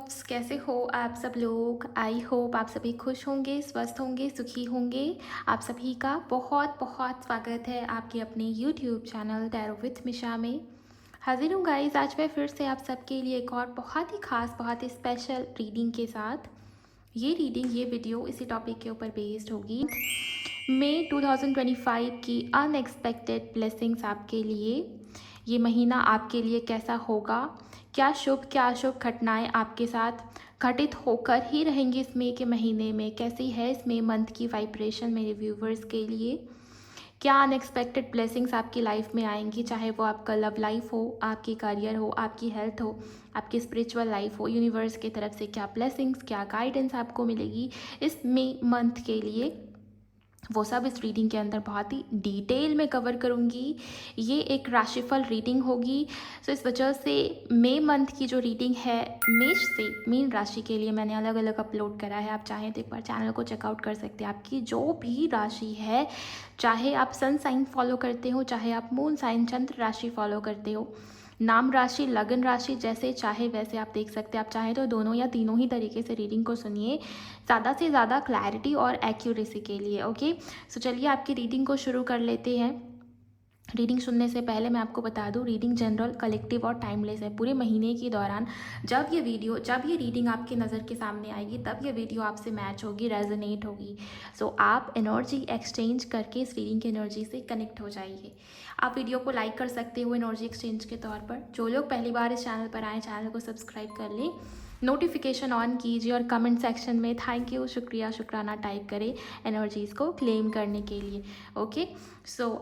Loves, कैसे हो आप सब लोग। आई होप आप सभी खुश होंगे, स्वस्थ होंगे, सुखी होंगे। आप सभी का बहुत बहुत स्वागत है आपके अपने यूट्यूब चैनल टैरो विथ मिशा में। हाजिर हूँ गाइस, आज मैं फिर से आप सबके लिए एक और बहुत ही खास, बहुत ही स्पेशल रीडिंग के साथ। ये वीडियो इसी टॉपिक के ऊपर बेस्ड होगी। मई 2025 की अनएक्सपेक्टेड ब्लेसिंग्स आपके लिए। ये महीना आपके लिए कैसा होगा, क्या शुभ क्या अशुभ घटनाएं आपके साथ घटित होकर ही रहेंगी इस मई के महीने में, कैसी है इस मई मंथ की वाइब्रेशन मेरे व्यूवर्स के लिए। क्या अनएक्सपेक्टेड ब्लेसिंग्स आपकी लाइफ में आएंगी, चाहे वो आपका लव लाइफ हो, आपकी करियर हो, आपकी हेल्थ हो, आपकी स्पिरिचुअल लाइफ हो। यूनिवर्स की तरफ से क्या ब्लेसिंग्स, क्या गाइडेंस आपको मिलेगी इस मई मंथ के लिए, वो सब इस रीडिंग के अंदर बहुत ही डिटेल में कवर करूँगी। ये एक राशिफल रीडिंग होगी। सो इस वजह से मई मंथ की जो रीडिंग है मेष से मीन राशि के लिए मैंने अलग अलग अपलोड करा है। आप चाहें तो एक बार चैनल को चेकआउट कर सकते हैं। आपकी जो भी राशि है, चाहे आप सन साइन फॉलो करते हो, चाहे आप मून साइन चंद्र राशि फॉलो करते हो, नाम राशि लगन राशि जैसे चाहे वैसे आप देख सकते हैं। आप चाहें तो दोनों या तीनों ही तरीके से रीडिंग को सुनिए, ज़्यादा से ज़्यादा क्लैरिटी और एक्यूरेसी के लिए। ओके, सो चलिए आपकी रीडिंग को शुरू कर लेते हैं। रीडिंग सुनने से पहले मैं आपको बता दूं, रीडिंग जनरल, कलेक्टिव और टाइमलेस है। पूरे महीने के दौरान जब ये रीडिंग आपकी नज़र के सामने आएगी, तब ये वीडियो आपसे मैच होगी, रेजोनेट होगी। सो आप एनर्जी एक्सचेंज करके इस रीडिंग की एनर्जी से कनेक्ट हो जाइए। आप वीडियो को लाइक कर सकते हो एनर्जी एक्सचेंज के तौर पर। जो लोग पहली बार इस चैनल पर आए, चैनल को सब्सक्राइब कर लें, नोटिफिकेशन ऑन कीजिए और कमेंट सेक्शन में थैंक यू, शुक्रिया, शुक्राना टाइप करें एनर्जीज़ को क्लेम करने के लिए। ओके, सो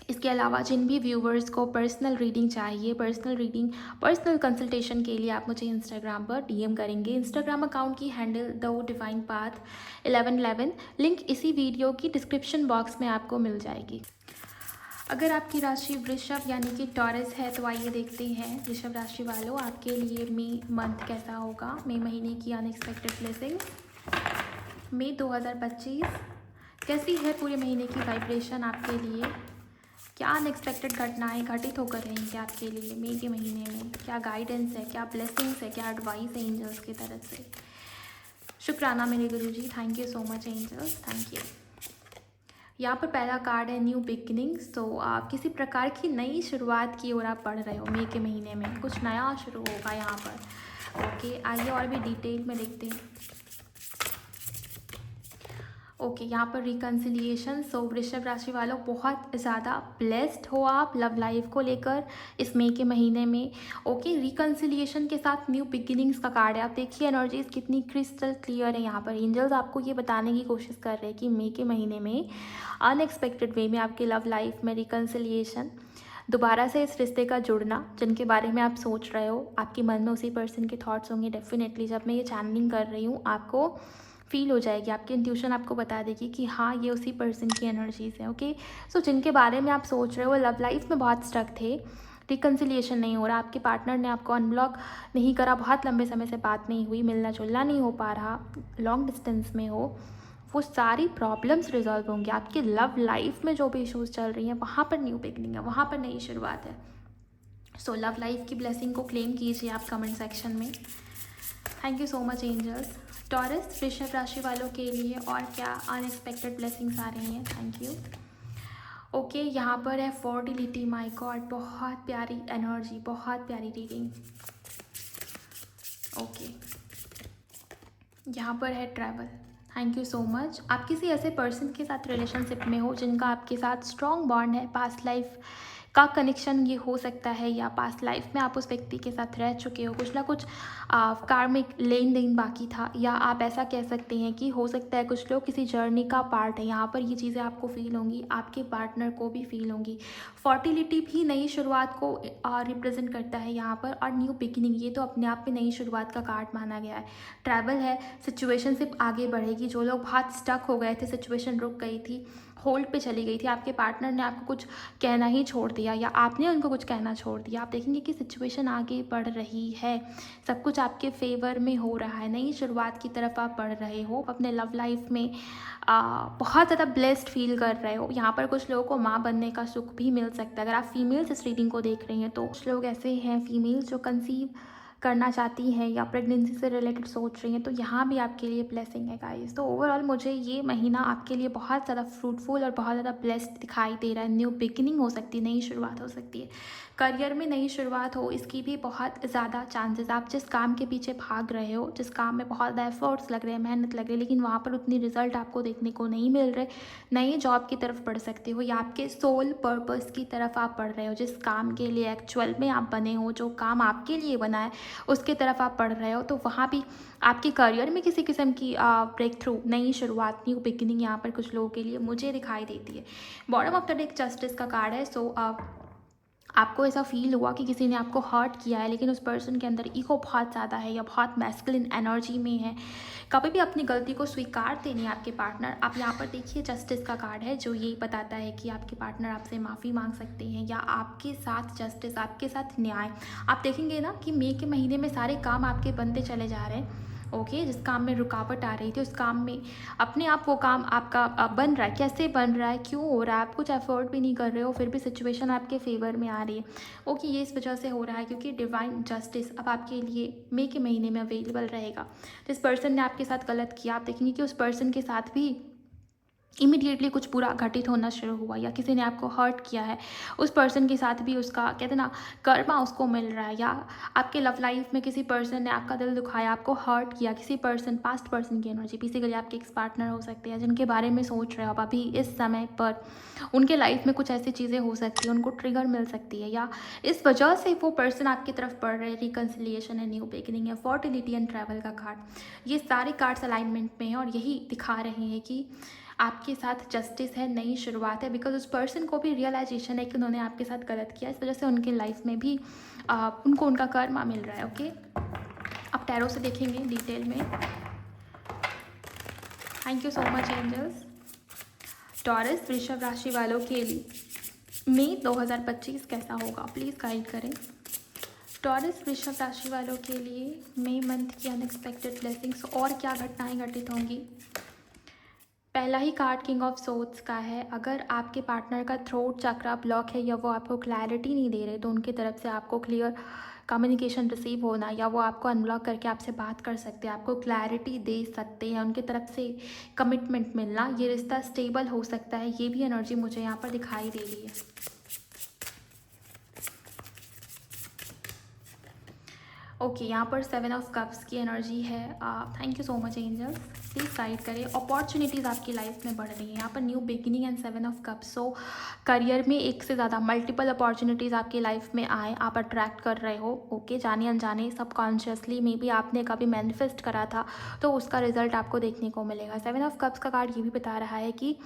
इसके अलावा जिन भी व्यूवर्स को पर्सनल रीडिंग चाहिए, पर्सनल कंसल्टेशन के लिए आप मुझे इंस्टाग्राम पर डीएम करेंगे। इंस्टाग्राम अकाउंट की handle the divine path 1111, link इसी वीडियो की डिस्क्रिप्शन बॉक्स में आपको मिल जाएगी। अगर आपकी राशि वृषभ यानी कि टॉरस है तो आइए देखते हैं वृषभ राशि वालों आपके लिए मई मंथ कैसा होगा। मई महीने की अनएक्सपेक्टेड ब्लेसिंग मई 2025 कैसी है, पूरे महीने की वाइब्रेशन आपके लिए। क्या अनएक्सपेक्टेड घटनाएं घटित होकर रहेंगी आपके लिए मई के महीने में, क्या गाइडेंस है, क्या ब्लेसिंग्स है, क्या एडवाइस है एंजल्स की तरफ से। शुक्राना मेरे गुरुजी, thank you so much angels, thank you. यहाँ पर पहला कार्ड है न्यू बिगिनिंग्स। तो आप किसी प्रकार की नई शुरुआत की ओर आप बढ़ रहे हो मई के महीने में, कुछ नया शुरू होगा यहाँ पर। ओके, आइए और भी डिटेल में देखते हैं। ओके, यहाँ पर रिकन्सिलिएशन। सो वृषभ राशि वालों बहुत ज़्यादा ब्लेस्ड हो आप लव लाइफ को लेकर इस मई के महीने में। ओके, रिकन्सिलिएशन के साथ न्यू बिगिनिंग्स का कार्ड है। आप देखिए एनर्जीज कितनी क्रिस्टल क्लियर है। यहाँ पर एंजल्स आपको ये बताने की कोशिश कर रहे हैं कि मई के महीने में अनएक्सपेक्टेड वे में आपके लव लाइफ में रिकन्सिलिएशन, दोबारा से इस रिश्ते का जुड़ना, जिनके बारे में आप सोच रहे हो, आपके मन में उसी पर्सन के थॉट्स होंगे। डेफिनेटली जब मैं ये चैनलिंग कर रही हूँ आपको फील हो जाएगी, आपकी इंट्यूशन आपको बता देगी कि हाँ ये उसी पर्सन की एनर्जीज हैं। ओके, सो जिनके बारे में आप सोच रहे हो, लव लाइफ में बहुत स्टक थे, रिकन्सिलिएशन नहीं हो रहा, आपके पार्टनर ने आपको अनब्लॉक नहीं करा, बहुत लंबे समय से बात नहीं हुई, मिलना जुलना नहीं हो पा रहा, लॉन्ग डिस्टेंस में हो, वो सारी प्रॉब्लम्स रिजॉल्व होंगी। आपके लव लाइफ में जो भी इशूज़ चल रही हैं वहाँ पर न्यू बिगनिंग है, वहाँ पर नई शुरुआत है। सो लव लाइफ की ब्लेसिंग को क्लेम कीजिए आप कमेंट सेक्शन में। Thank you so much angels. Taurus वृषभ राशि वालों के लिए और क्या अनएक्सपेक्टेड ब्लेसिंग्स आ रही हैं, थैंक यू। ओके, यहाँ पर है फर्टिलिटी। माय गॉड, बहुत प्यारी एनर्जी, बहुत प्यारी रीडिंग। ओके, यहाँ पर है travel. Thank you so much. आप किसी ऐसे पर्सन के साथ रिलेशनशिप में हो जिनका आपके साथ स्ट्रॉन्ग बॉन्ड है, पास्ट लाइफ का कनेक्शन ये हो सकता है, या पास्ट लाइफ में आप उस व्यक्ति के साथ रह चुके हो, कुछ ना कुछ कार्मिक लेन देन बाकी था, या आप ऐसा कह सकते हैं कि हो सकता है कुछ लोग किसी जर्नी का पार्ट है। यहाँ पर ये चीज़ें आपको फील होंगी, आपके पार्टनर को भी फील होंगी। फर्टिलिटी भी नई शुरुआत को रिप्रेजेंट करता है यहाँ पर, और न्यू बिगिनिंग ये तो अपने आप में नई शुरुआत का कार्ड माना गया है। ट्रैवल है, सिचुएशनशिप आगे बढ़ेगी। जो लोग बहुत स्टक हो गए थे, सिचुएशन रुक गई थी, होल्ड पे चली गई थी, आपके पार्टनर ने आपको कुछ कहना ही छोड़ दिया या आपने उनको कुछ कहना छोड़ दिया, आप देखेंगे कि सिचुएशन आगे बढ़ रही है, सब कुछ आपके फेवर में हो रहा है, नई शुरुआत की तरफ आप बढ़ रहे हो। अपने लव लाइफ में बहुत ज़्यादा ब्लेस्ड फील कर रहे हो। यहाँ पर कुछ लोगों को माँ बनने का सुख भी मिल सकता है। अगर आप फीमेल्स इस रीडिंग को देख रही हैं तो कुछ लोग ऐसे हैं फीमेल्स जो कंसीव करना चाहती हैं या प्रेगनेंसी से रिलेटेड सोच रही हैं, तो यहाँ भी आपके लिए ब्लेसिंग है गाइस। तो ओवरऑल मुझे ये महीना आपके लिए बहुत ज़्यादा फ्रूटफुल और बहुत ज़्यादा ब्लेस्ड दिखाई दे रहा है। न्यू बिगिनिंग हो सकती है, नई शुरुआत हो सकती है, करियर में नई शुरुआत हो, इसकी भी बहुत ज़्यादा चांसेस। आप जिस काम के पीछे भाग रहे हो, जिस काम में बहुत ज़्यादा एफर्ट्स लग रहे हैं, मेहनत लग रही है, लेकिन वहाँ पर उतनी रिजल्ट आपको देखने को नहीं मिल रहे, नई जॉब की तरफ बढ़ सकते हो या आपके सोल पर्पस की तरफ आप बढ़ रहे हो, जिस काम के लिए एक्चुअल में आप बने हो, जो काम आपके लिए बना है उसकी तरफ आप बढ़ रहे हो, तो वहाँ भी आपके करियर में किसी किस्म की ब्रेक थ्रू, नई शुरुआत, न्यू बिगिनिंग यहाँ पर कुछ लोगों के लिए मुझे दिखाई देती है। Bottom of the deck justice का कार्ड है। सो आपको ऐसा फील हुआ कि किसी ने आपको हर्ट किया है, लेकिन उस पर्सन के अंदर ईगो बहुत ज़्यादा है या बहुत मैस्कुलिन एनर्जी में है, कभी भी अपनी गलती को स्वीकारते नहीं आपके पार्टनर। आप यहाँ पर देखिए जस्टिस का कार्ड है, जो यही बताता है कि आपके पार्टनर आपसे माफ़ी मांग सकते हैं या आपके साथ जस्टिस, आपके साथ न्याय। आप देखेंगे ना कि मई के महीने में सारे काम आपके बनते चले जा रहे हैं। ओके, जिस काम में रुकावट आ रही थी उस काम में अपने आप वो काम आपका बन रहा है। कैसे बन रहा है, क्यों हो रहा है, आप कुछ एफर्ट भी नहीं कर रहे हो, फिर भी सिचुएशन आपके फेवर में आ रही है। ओके, ये इस वजह से हो रहा है क्योंकि डिवाइन जस्टिस अब आपके लिए मई के महीने में अवेलेबल रहेगा। जिस पर्सन ने आपके साथ गलत किया, आप देखेंगे कि उस पर्सन के साथ भी इमीडिएटली कुछ बुरा घटित होना शुरू हुआ, या किसी ने आपको हर्ट किया है, उस पर्सन के साथ भी उसका कहते हैं ना कर्मा उसको मिल रहा है। या आपके लव लाइफ में किसी पर्सन ने आपका दिल दुखाया, आपको हर्ट किया, किसी पर्सन, पास्ट पर्सन की एनर्जी, बेसिकली आपके एक्स पार्टनर हो सकते हैं जिनके बारे में सोच रहे हो आप अभी इस समय पर, उनके लाइफ में कुछ ऐसी चीज़ें हो सकती है, उनको ट्रिगर मिल सकती है, या इस वजह से वो पर्सन आपकी तरफ बढ़ रहे हैं। रिकन्सिलिएशन है, न्यू बिगिनिंग है, फर्टिलिटी एंड ट्रैवल का कार्ड, ये सारे कार्ड्स अलाइनमेंट में हैं और यही दिखा रहे हैं कि आपके साथ जस्टिस है, नई शुरुआत है। बिकॉज उस पर्सन को भी रियलाइजेशन है कि उन्होंने आपके साथ गलत किया, इस वजह से उनके लाइफ में भी उनको उनका कर्मा मिल रहा है। ओके, अब टैरो से देखेंगे डिटेल में। Thank you so much angels. Taurus वृषभ राशि वालों के लिए मई 2025 कैसा होगा, प्लीज़ गाइड करें। टॉरस वृषभ राशि वालों के लिए मई मंथ की अनएक्सपेक्टेड ब्लेसिंग्स और क्या घटनाएं घटित होंगी। पहला ही कार्ड किंग ऑफ सोर्ड्स का है। अगर आपके पार्टनर का थ्रोट चक्रा ब्लॉक है या वो आपको क्लैरिटी नहीं दे रहे, तो उनकी तरफ से आपको क्लियर कम्युनिकेशन रिसीव होना, या वो आपको अनब्लॉक करके आपसे बात कर सकते हैं, आपको क्लैरिटी दे सकते हैं, उनकी तरफ से कमिटमेंट मिलना, ये रिश्ता स्टेबल हो सकता है। ये भी एनर्जी मुझे यहाँ पर दिखाई दे रही है। ओके, यहाँ पर 7 ऑफ कप्स की एनर्जी है। Thank you so much angels, please guide करें। अपॉर्चुनिटीज़ आपकी लाइफ में बढ़ रही हैं, यहाँ पर new beginning and 7 of cups. So career में एक से ज़्यादा मल्टीपल अपॉर्चुनिटीज़ आपकी लाइफ में आए, आप अट्रैक्ट कर रहे हो। ओके, जाने अनजाने सबकॉन्शियसली मे बी आपने कभी मैनिफेस्ट करा था, तो उसका रिजल्ट आपको देखने को मिलेगा। 7 ऑफ कप्स का कार्ड ये भी बता रहा है कि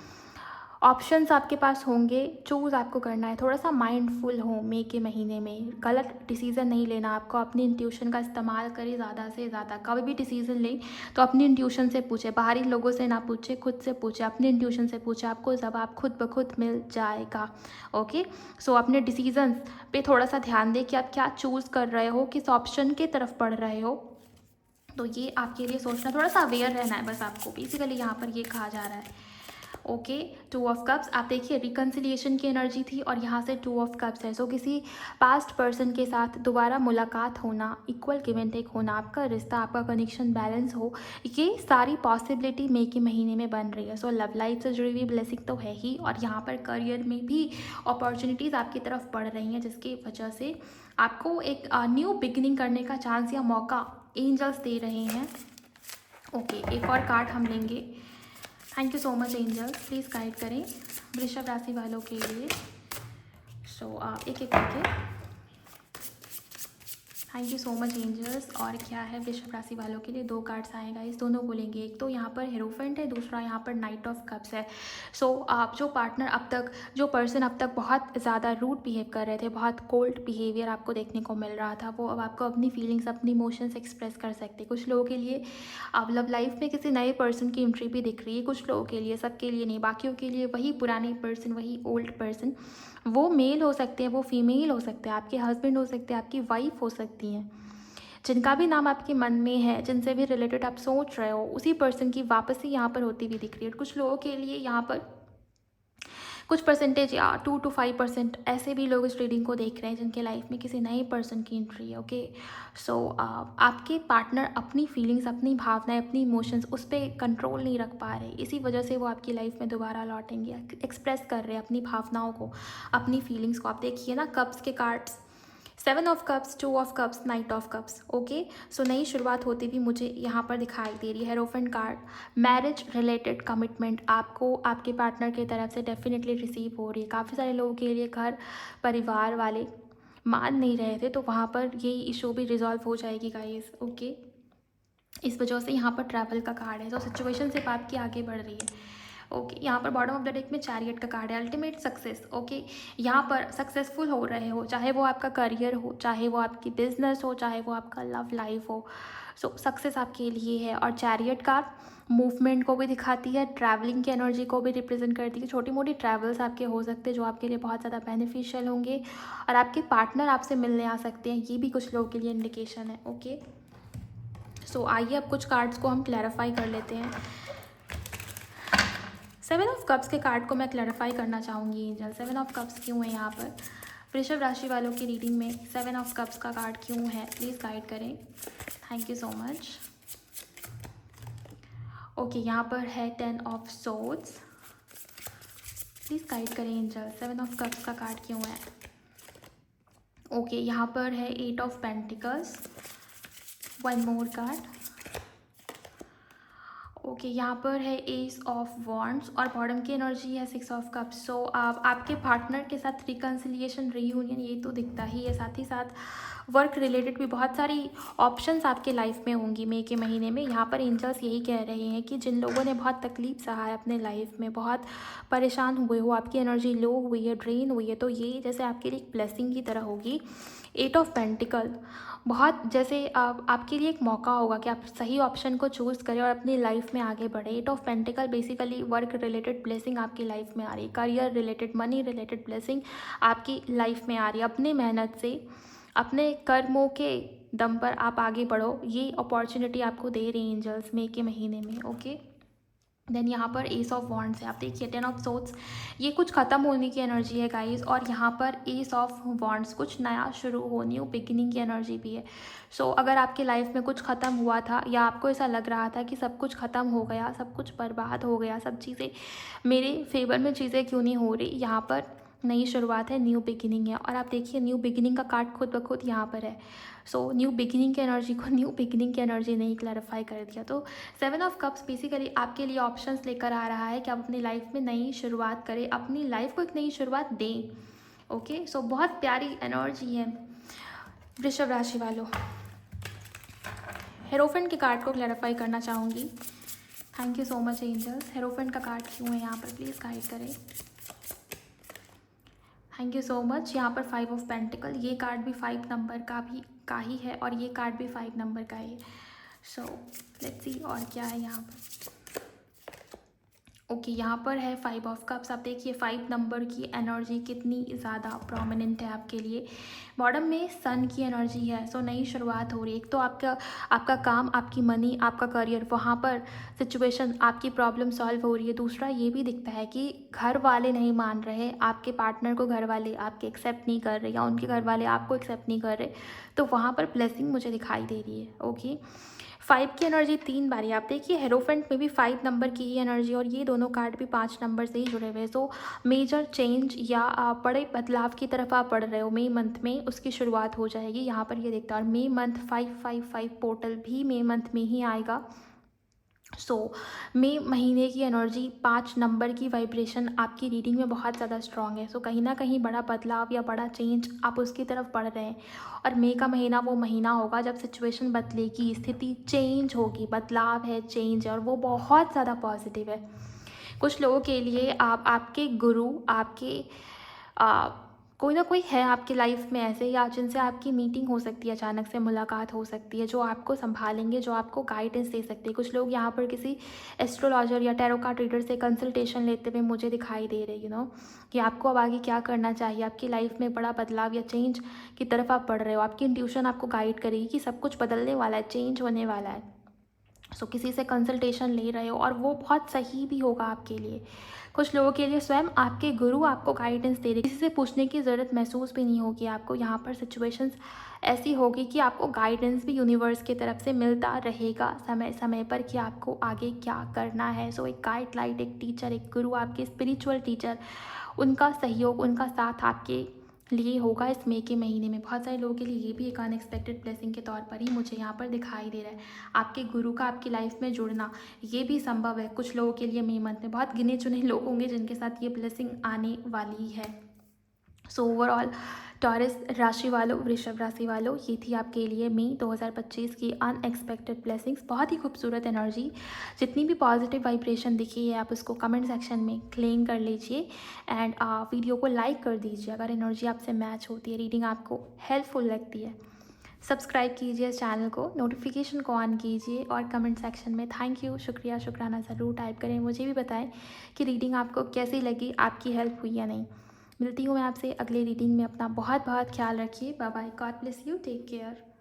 ऑप्शंस आपके पास होंगे, चूज़ आपको करना है। थोड़ा सा माइंडफुल हो मई के महीने में, गलत डिसीज़न नहीं लेना आपको, अपनी इंट्यूशन का इस्तेमाल करें ज़्यादा से ज़्यादा। कभी भी डिसीज़न लें तो अपनी इंट्यूशन से पूछे, बाहरी लोगों से ना पूछे, खुद से पूछे, अपनी इंट्यूशन से पूछे, आपको जवाब खुद ब खुद मिल जाएगा। ओके, सो अपने डिसीजंस पे थोड़ा सा ध्यान दें कि आप क्या चूज़ कर रहे हो, किस ऑप्शन की तरफ बढ़ रहे हो। तो ये आपके लिए सोचना, थोड़ा सा अवेयर रहना है बस आपको, बेसिकली यहाँ पर ये कहा जा रहा है। ओके, 2 ऑफ कप्स, आप देखिए रिकन्सिलिएशन की एनर्जी थी और यहाँ से 2 ऑफ कप्स है। सो किसी पास्ट पर्सन के साथ दोबारा मुलाकात होना, इक्वल गिव एंड टेक होना, आपका रिश्ता, आपका कनेक्शन बैलेंस हो, ये सारी पॉसिबिलिटी मई के महीने में बन रही है। सो लव लाइफ से जुड़ी हुई ब्लेसिंग तो है ही, और यहाँ पर करियर में भी अपॉर्चुनिटीज़ आपकी तरफ बढ़ रही हैं, जिसकी वजह से आपको एक न्यू बिगिनिंग करने का चांस या मौका एंजल्स दे रहे हैं। ओके, एक और कार्ड हम लेंगे। Thank you so much angels, please guide करें वृषभ राशि वालों के लिए। सो एक एक करके thank you so much angels. और क्या है वृषभ राशि वालों के लिए, 2 कार्ड्स आएगा, इस दोनों को लेंगे। एक तो यहाँ पर हेरोफेंट है, दूसरा यहाँ पर नाइट ऑफ कप्स है। सो आप जो पार्टनर अब तक, जो पर्सन अब तक बहुत ज़्यादा रूड बिहेव कर रहे थे, बहुत कोल्ड बिहेवियर आपको देखने को मिल रहा था, वो अब आपको अपनी फीलिंग्स, अपनी इमोशंस एक्सप्रेस कर सकते। कुछ लोगों के लिए अब लव लाइफ में किसी नए पर्सन की एंट्री भी दिख रही है, कुछ लोगों के लिए, सबके लिए नहीं, बाकियों के लिए वही पुराने पर्सन, वही ओल्ड पर्सन, वो मेल हो सकते हैं, वो फीमेल हो सकते हैं, आपके हस्बैंड हो सकते हैं, आपकी वाइफ हो सकती हैं, जिनका भी नाम आपके मन में है, जिनसे भी रिलेटेड आप सोच रहे हो, उसी पर्सन की वापसी यहाँ पर होती हुई दिख रही है। कुछ लोगों के लिए यहाँ पर कुछ परसेंटेज या 2 to 5% ऐसे भी लोग इस रीडिंग को देख रहे हैं जिनके लाइफ में किसी नए पर्सन की एंट्री है। ओके, सो आपके पार्टनर अपनी फीलिंग्स, अपनी भावनाएं, अपनी इमोशंस उस पर कंट्रोल नहीं रख पा रहे, इसी वजह से वो आपकी लाइफ में दोबारा लौटेंगे। एक्सप्रेस कर रहे हैं अपनी भावनाओं को, अपनी फीलिंग्स को। आप देखिए ना, कप्स के cards, 7 of Cups, 2 of Cups, Knight of Cups। Okay, so नई शुरुआत होती भी मुझे यहाँ पर दिखाई दे रही है। Hierophant card, marriage related commitment आपको आपके पार्टनर की तरफ से डेफिनेटली रिसीव हो रही है। काफ़ी सारे लोगों के लिए घर परिवार वाले मान नहीं रहे थे, तो वहाँ पर ये इशू भी रिजॉल्व हो जाएगी गाइस। ओके, इस वजह से यहाँ पर ट्रैवल का कार्ड है, तो सिचुएशनशिप आपकी आगे बढ़ रही है। ओके, यहाँ पर बॉटम ऑफ द डेक में चैरियट का कार्ड है, अल्टीमेट सक्सेस। ओके, यहाँ पर सक्सेसफुल हो रहे हो, चाहे वो आपका करियर हो, चाहे वो आपकी बिजनेस हो, चाहे वो आपका लव लाइफ हो, सो सक्सेस आपके लिए है। और चैरियट कार्ड मूवमेंट को भी दिखाती है, ट्रैवलिंग की एनर्जी को भी रिप्रेजेंट करती है। छोटी मोटी ट्रैवल्स आपके हो सकते हैं जो आपके लिए बहुत ज़्यादा बेनिफिशियल होंगे, और आपके पार्टनर आपसे मिलने आ सकते हैं, ये भी कुछ लोगों के लिए इंडिकेशन है। ओके, सो आइए अब कुछ कार्ड्स को हम क्लैरिफाई कर लेते हैं। 7 of Cups के कार्ड को मैं क्लैरिफाई करना चाहूँगी एंजल। 7 of Cups क्यों है यहाँ पर? वृषभ राशि वालों की रीडिंग में 7 of Cups का कार्ड क्यों है, प्लीज़ गाइड करें। Thank you so much. Okay, यहाँ पर है 10 of Swords, प्लीज़ गाइड करें एंजल। 7 of Cups का कार्ड क्यों है? ओके, यहाँ पर है 8 of Pentacles, one more card. Okay, यहाँ पर है एस ऑफ वॉन्ड्स, और बॉटम की एनर्जी है 6 of Cups। सो आपके पार्टनर के साथ रिकन्सिलिएशन, रीयूनियन ये तो दिखता ही है। साथ ही साथ वर्क रिलेटेड भी बहुत सारी ऑप्शंस आपके लाइफ में होंगी मई के महीने में। यहाँ पर एंजल्स यही कह रहे हैं कि जिन लोगों ने बहुत तकलीफ सहा है अपने लाइफ में, बहुत परेशान हुए हो, आपकी एनर्जी लो हुई है, ड्रेन हुई है, तो ये जैसे आपके लिए एक ब्लेसिंग की तरह होगी। 8 of Pentacles बहुत जैसे आपके लिए एक मौका होगा कि आप सही ऑप्शन को चूज़ करें और अपनी लाइफ में आगे बढ़े। 8 of Pentacles basically work related blessing आपकी लाइफ में आ रही है, career related, money related blessing आपकी लाइफ में आ रही है। अपनी मेहनत से, अपने कर्मों के दम पर आप आगे बढ़ो, ये अपॉर्चुनिटी आपको दे रही हैं एंजल्स मई के महीने में। ओके, देन यहाँ पर एस ऑफ वॉन्ड्स है, आप देखिए 10 of Swords, ये कुछ ख़त्म होने की एनर्जी है गाइस, और यहाँ पर एस ऑफ वॉन्ड्स कुछ नया शुरू हो, न्यू बिगिनिंग की एनर्जी भी है। सो अगर आपके लाइफ में कुछ ख़त्म हुआ था, या आपको ऐसा लग रहा था कि सब कुछ ख़त्म हो गया, सब कुछ बर्बाद हो गया, सब चीज़ें मेरे फेवर में चीज़ें क्यों नहीं हो रही, यहाँ पर नई शुरुआत है, न्यू बिगिनिंग है। और आप देखिए न्यू बिगिनिंग का कार्ड खुद ब खुद यहाँ पर है। सो न्यू बिगिनिंग की एनर्जी को न्यू बिगिनिंग की एनर्जी नहीं क्लैरिफाई कर दिया। तो 7 of Cups बेसिकली आपके लिए ऑप्शंस लेकर आ रहा है कि आप अपनी लाइफ में नई शुरुआत करें, अपनी लाइफ को एक नई शुरुआत दें। ओके, सो बहुत प्यारी एनर्जी है वृषभ राशि वालों। हेरोफेंट के कार्ड को क्लैरिफाई करना चाहूँगी। Thank you so much angels. Hierophant का कार्ड क्यों है यहाँ पर, प्लीज़ गाइड करें। Thank you so much. यहाँ पर 5 of Pentacles, ये कार्ड भी 5 नंबर का ही है, और ये कार्ड भी 5 नंबर का ही है। सो लेट्स सी और क्या है यहाँ पर। ओके, यहाँ पर है 5 of Cups, आप देखिए 5 नंबर की एनर्जी कितनी ज़्यादा प्रोमिनेंट है आपके लिए। बॉटम में सन की एनर्जी है, सो नई शुरुआत हो रही है। एक तो आपका काम, आपकी मनी, आपका करियर, वहाँ पर सिचुएशन, आपकी प्रॉब्लम सॉल्व हो रही है। दूसरा ये भी दिखता है कि घर वाले नहीं मान रहे, आपके पार्टनर को घर वाले आपके एक्सेप्ट नहीं कर रहे, या उनके घर वाले आपको एक्सेप्ट नहीं कर रहे, तो वहाँ पर ब्लेसिंग मुझे दिखाई दे रही है। ओके, 5 की एनर्जी 3 बारी, आप देखिए हेरोफेंट में भी 5 नंबर की ही एनर्जी, और ये दोनों कार्ड भी 5 नंबर से ही जुड़े हुए हैं। सो मेजर चेंज या बड़े बदलाव की तरफ आप बढ़ रहे हो मई मंथ में, उसकी शुरुआत हो जाएगी। यहाँ पर ये देखता है, और मई मंथ 555 पोर्टल भी मई मंथ में ही आएगा। सो मई महीने की एनर्जी 5 नंबर की वाइब्रेशन आपकी रीडिंग में बहुत ज़्यादा स्ट्रॉन्ग है। सो कहीं ना कहीं बड़ा बदलाव या बड़ा चेंज आप उसकी तरफ बढ़ रहे हैं, और मई का महीना वो महीना होगा जब सिचुएशन बदलेगी, स्थिति चेंज होगी, बदलाव है, चेंज है, और वो बहुत ज़्यादा पॉजिटिव है। कुछ लोगों के लिए आपके गुरु, आपके कोई ना कोई है आपकी लाइफ में ऐसे, या जिनसे आपकी मीटिंग हो सकती है, अचानक से मुलाकात हो सकती है, जो आपको संभालेंगे, जो आपको गाइडेंस दे सकते हैं। कुछ लोग यहाँ पर किसी एस्ट्रोलॉजर या टैरो कार्ड रीडर से कंसल्टेशन लेते हुए मुझे दिखाई दे रहे, कि आपको अब आगे क्या करना चाहिए, आपकी लाइफ में बड़ा बदलाव या चेंज की तरफ आप बढ़ रहे हो। आपकी इंट्यूशन आपको गाइड करेगी कि सब कुछ बदलने वाला है, चेंज होने वाला है। सो किसी से कंसल्टेशन ले रहे हो और वो बहुत सही भी होगा आपके लिए। कुछ लोगों के लिए स्वयं आपके गुरु आपको गाइडेंस दे रहे, किसी से पूछने की ज़रूरत महसूस भी नहीं होगी आपको। यहाँ पर सिचुएशंस ऐसी होगी कि आपको गाइडेंस भी यूनिवर्स की तरफ से मिलता रहेगा समय समय पर कि आपको आगे क्या करना है। सो एक गाइडलाइट, एक टीचर, एक गुरु, आपके स्पिरिचुअल टीचर, उनका सहयोग, उनका साथ आपके लिए होगा इस मई के महीने में। बहुत सारे लोगों के लिए ये भी एक अनएक्सपेक्टेड ब्लेसिंग के तौर पर ही मुझे यहाँ पर दिखाई दे रहा है। आपके गुरु का आपकी लाइफ में जुड़ना ये भी संभव है कुछ लोगों के लिए मई मंथ में। बहुत गिने चुने लोग होंगे जिनके साथ ये ब्लेसिंग आने वाली है। सो ओवरऑल टॉरस राशि वालों, वृषभ राशि वालों, ये थी आपके लिए मई 2025 की अनएक्सपेक्टेड ब्लेसिंग्स। बहुत ही खूबसूरत एनर्जी। जितनी भी पॉजिटिव वाइब्रेशन दिखी है आप उसको कमेंट सेक्शन में क्लेम कर लीजिए एंड वीडियो को लाइक कर दीजिए अगर एनर्जी आपसे मैच होती है, रीडिंग आपको हेल्पफुल लगती है। सब्सक्राइब कीजिए इस चैनल को, नोटिफिकेशन को ऑन कीजिए और कमेंट सेक्शन में थैंक यू, शुक्रिया, शुक्राना ज़रूर टाइप करें। मुझे भी बताएं कि रीडिंग आपको कैसी लगी, आपकी हेल्प हुई या नहीं। मिलती हूँ मैं आपसे अगले रीडिंग में। अपना बहुत बहुत ख्याल रखिए। Bye bye, God bless you, take care.